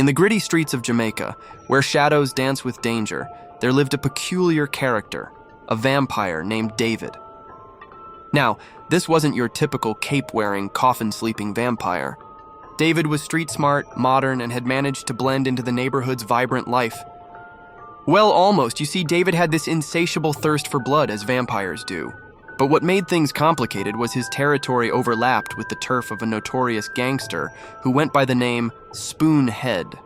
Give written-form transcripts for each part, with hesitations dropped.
the gritty streets of Jamaica, where shadows dance with danger, there lived a peculiar character, a vampire named David. Now, this wasn't your typical cape-wearing, coffin-sleeping vampire. David was street-smart, modern, and had managed to blend into the neighborhood's vibrant life. Well, almost. You see, David had this insatiable thirst for blood, as vampires do. But what made things complicated was his territory overlapped with the turf of a notorious gangster who went by the name Spoonhead.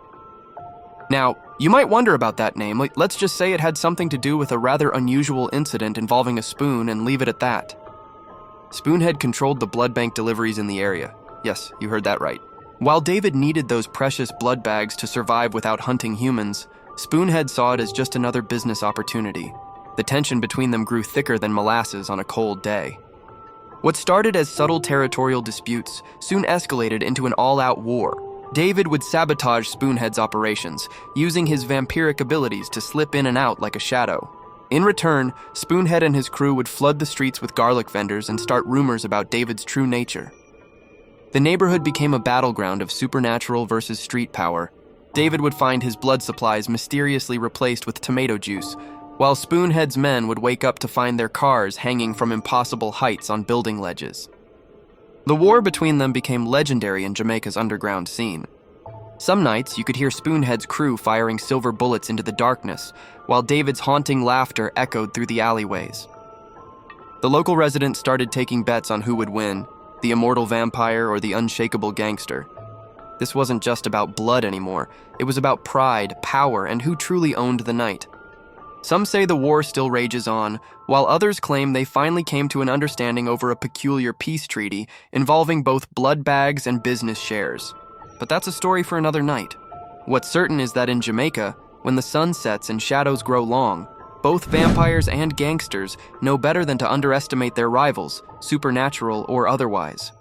Now, you might wonder about that name. Let's just say it had something to do with a rather unusual incident involving a spoon and leave it at that. Spoonhead controlled the blood bank deliveries in the area. Yes, you heard that right. While David needed those precious blood bags to survive without hunting humans, Spoonhead saw it as just another business opportunity. The tension between them grew thicker than molasses on a cold day. What started as subtle territorial disputes soon escalated into an all-out war. David would sabotage Spoonhead's operations, using his vampiric abilities to slip in and out like a shadow. In return, Spoonhead and his crew would flood the streets with garlic vendors and start rumors about David's true nature. The neighborhood became a battleground of supernatural versus street power. David would find his blood supplies mysteriously replaced with tomato juice, while Spoonhead's men would wake up to find their cars hanging from impossible heights on building ledges. The war between them became legendary in Jamaica's underground scene. Some nights, you could hear Spoonhead's crew firing silver bullets into the darkness, while David's haunting laughter echoed through the alleyways. The local residents started taking bets on who would win, the immortal vampire or the unshakable gangster. This wasn't just about blood anymore. It was about pride, power, and who truly owned the night. Some say the war still rages on, while others claim they finally came to an understanding over a peculiar peace treaty involving both blood bags and business shares. But that's a story for another night. What's certain is that in Jamaica, when the sun sets and shadows grow long, both vampires and gangsters know better than to underestimate their rivals, supernatural or otherwise.